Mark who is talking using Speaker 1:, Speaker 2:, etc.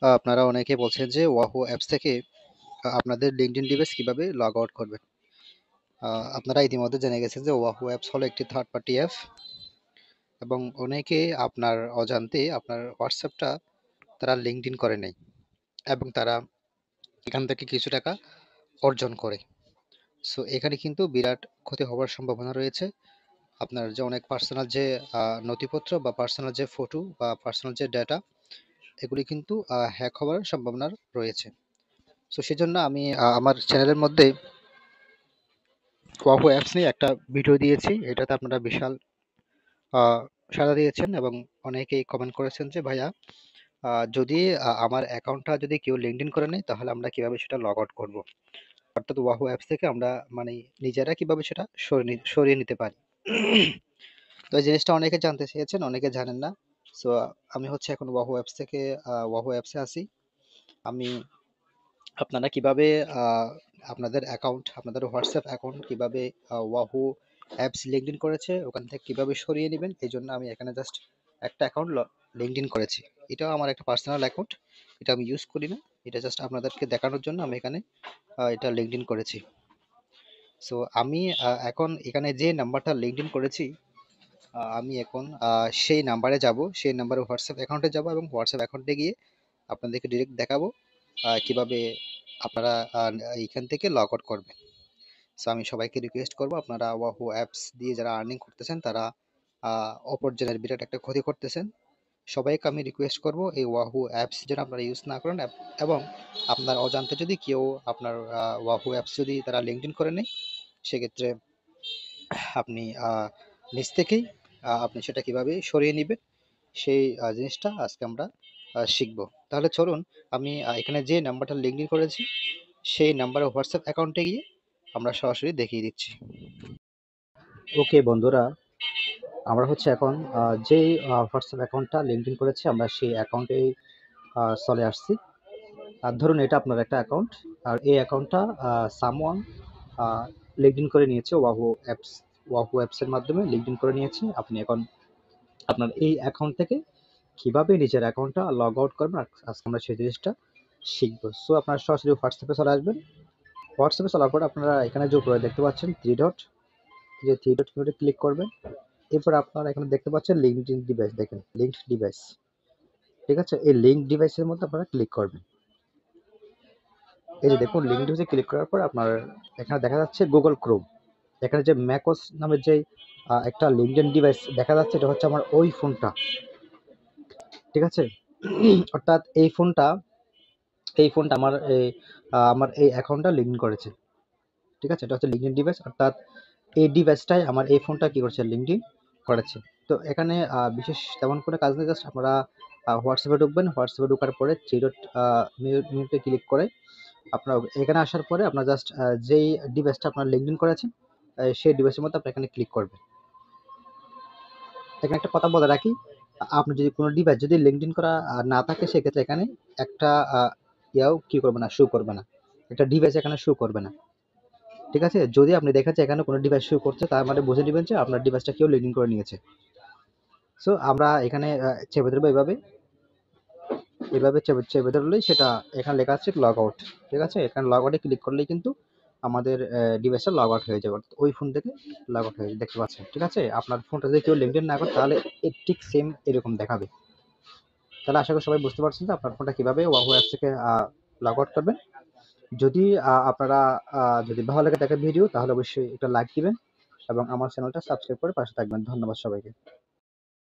Speaker 1: আপনারা অনেকে বলছেন যে ওয়াহো অ্যাপস থেকে আপনাদের লিঙ্কডইন ডিভাইস কিভাবে লগ আউট করবেন। আপনারা ইতিমধ্যে জেনে গেছেন যে ওয়াহো অ্যাপস হলো একটি থার্ড পার্টি অ্যাপ এবং অনেকে আপনার অজান্তে আপনার হোয়াটসঅ্যাপটা তারা লিঙ্কডইন করে নেয় এবং তারা এখান থেকে কিছু টাকা অর্জন করে। সো এখানে কিন্তু বিরাট ক্ষতি হওয়ার সম্ভাবনা রয়েছে। আপনার যে অনেক পার্সোনাল যে নথিপত্র বা পার্সোনাল যে ফটো বা পার্সোনাল যে ডেটা এগুলি কিন্তু হ্যাক হওয়ার সম্ভাবনা রয়েছে। সো সেজন্য আমি আমার চ্যানেলের মধ্যে ওয়াহো অ্যাপস নিয়ে একটা ভিডিও দিয়েছি। এটাতে আপনারা বিশাল আহ, সাড়া দিয়েছেন এবং অনেকেই কমেন্ট করেছেন যে ভাইয়া যদি আমার অ্যাকাউন্টটা যদি কেউ লিঙ্কডইন করে নেয় তাহলে আমরা কিভাবে সেটা লগ আউট করব, অর্থাৎ ওয়াহো অ্যাপস থেকে আমরা মানে নিজেরা কিভাবে সেটা সরিয়ে নিতে পারি। তো এই জিনিসটা অনেকে জানতে চেয়েছেন, অনেকে জানেন না। সো আমি হচ্ছে এখন ওয়াহো অ্যাপস থেকে ওয়াহো অ্যাপসে আছি। আমি আপনারা কিভাবে আহ, আপনাদের অ্যাকাউন্ট, আপনাদের হোয়াটসঅ্যাপ অ্যাকাউন্ট কিভাবে ওয়াহু অ্যাপস লিঙ্কডইন করেছে ওখান থেকে কিভাবে সরিয়ে নেবেন, এই জন্য আমি এখানে জাস্ট একটা অ্যাকাউন্ট লিঙ্কডইন করেছি। এটাও আমার একটা পার্সোনাল অ্যাকাউন্ট, এটা আমি ইউজ করি না। এটা জাস্ট আপনাদেরকে দেখানোর জন্য আমি এখানে এটা লিঙ্কডইন করেছি। সো আমি এখন এখানে যে নাম্বারটা লিঙ্কডইন করেছি, আমি এখন সেই নাম্বারে যাব, সেই নাম্বারে হোয়াটসঅ্যাপ অ্যাকাউন্টে যাব এবং হোয়াটসঅ্যাপ অ্যাকাউন্টে গিয়ে আপনাদেরকে ডিরেক্ট দেখাবো কিভাবে আপনারা এইখান থেকে লগ আউট করবেন। সো আমি সবাইকে রিকোয়েস্ট করব, আপনারা ওয়াহু অ্যাপস দিয়ে যারা আর্নিং করতেছেন তারা অপরজনের বিরাট একটা ক্ষতি করতেছেন। সবাইকে আমি রিকোয়েস্ট করব এই ওয়াহু অ্যাপস যেন আপনারা ইউজ না করেন এবং আপনার অজান্তে যদি কেউ আপনার ওয়াহু অ্যাপস যদি তারা লিঙ্কডইন করে নেয় সেক্ষেত্রে আপনি নিজ থেকেই আপনি সেটা কিভাবে সরিয়ে নেবেন সেই জিনিসটা আজকে আমরা শিখব। তাহলে চলুন আমি এখানে যে নাম্বারটা লিঙ্কডইন করেছি সেই নাম্বারে হোয়াটসঅ্যাপ অ্যাকাউন্টে গিয়ে আমরা সরাসরি দেখিয়ে দিচ্ছি। ওকে বন্ধুরা, আমরা হচ্ছে এখন যেই হোয়াটসঅ্যাপ অ্যাকাউন্টটা লিঙ্কডইন করেছি আমরা সেই অ্যাকাউন্টেই চলে আসছি। আর ধরুন এটা আপনার একটা অ্যাকাউন্ট, আর এই অ্যাকাউন্টটা সামওয়ান লিঙ্কডইন করে নিয়েছে ওয়াহু অ্যাপসের মাধ্যমে লিঙ্কডইন করে নিয়েছে। আপনি এখন আপনার এই অ্যাকাউন্ট থেকে কিভাবে নিজের অ্যাকাউন্টটা লগ আউট করবেন আজকে আমরা সেই জিনিসটা শিখবো। সো আপনারা সরাসরি হোয়াটসঅ্যাপে চলে আসবেন। হোয়াটসঅ্যাপে চলার পর আপনারা এখানে যে উপরে দেখতে পাচ্ছেন থ্রি ডট, যে থ্রি ডট ক্লিক করবেন। এরপর আপনারা এখানে দেখতে পাচ্ছেন লিঙ্কড ডিভাইস, দেখেন লিঙ্কড ডিভাইস, ঠিক আছে? এই লিঙ্ক ডিভাইসের মধ্যে আপনারা ক্লিক করবেন। এই যে দেখুন লিঙ্ক ডিভাইসে ক্লিক করার পর আপনার এখানে দেখা যাচ্ছে গুগল ক্রোম। এখানে যে ম্যাকোস নামের যে একটা লিঙ্কডইন ডিভাইস দেখা যাচ্ছে, এটা হচ্ছে আমার ওই ফোনটা, ঠিক আছে? অর্থাৎ এই ফোনটা আমার এই অ্যাকাউন্টটা লিঙ্ক করেছে, ঠিক আছে? এটা হচ্ছে লিঙ্কডইন ডিভাইস, অর্থাৎ এই ডিভাইসটাই আমার এই ফোনটা কি করছে, লিঙ্কডইন করেছে। তো এখানে বিশেষ তেমন কোনো কাজ নেই, জাস্ট আপনারা হোয়াটসঅ্যাপে ঢুকবেন। হোয়াটসঅ্যাপে ঢোকার পরে থ্রি ডট মিউটে ক্লিক করে আপনার এখানে আসার পরে আপনার জাস্ট যেই ডিভাইসটা আপনার লিঙ্কডইন করেছেন সেই ডিভাইসের মধ্যে আপনি এখানে ক্লিক করবেন। এখানে একটা কথা বলে রাখি, আপনার যদি কোনো ডিভাইস যদি লিঙ্কডইন করা না থাকে সেক্ষেত্রে এখানে একটা ইয়াও কি করবে না, শো করবে না, একটা ডিভাইস এখানে শো করবে না, ঠিক আছে? যদি আপনি দেখেন যে এখানে কোনো ডিভাইস শো করছে তার মানে বুঝে নেবেন যে আপনার ডিভাইসটা কেউ লিঙ্কডইন করে নিয়েছে। সো আমরা এখানে চেপে ধরবো এইভাবে, এভাবে চেপে চেপে ধরলেই সেটা এখানে লেখা আছে লগ আউট, ঠিক আছে? এখানে লগ আউটে ক্লিক করলেই কিন্তু আমাদের ডিভাইসটা লগ আউট হয়ে যাবে, অর্থাৎ ওই ফোন থেকে লগ আউট হয়ে যাবে, দেখতে পাচ্ছেন, ঠিক আছে? আপনার ফোনটা যদি কেউ লিঙ্কডইন না করে তাহলে ঠিক সেম এরকম দেখাবে। তাহলে আশা করি সবাই বুঝতে পারছেন যে আপনার ফোনটা কিভাবে ওয়াহু অ্যাপস থেকে লগ আউট করবেন। যদি আপনারা যদি ভালো লাগে থাকে ভিডিও তাহলে অবশ্যই একটা লাইক দিবেন এবং আমার চ্যানেলটা সাবস্ক্রাইব করে পাশে থাকবেন। ধন্যবাদ সবাইকে।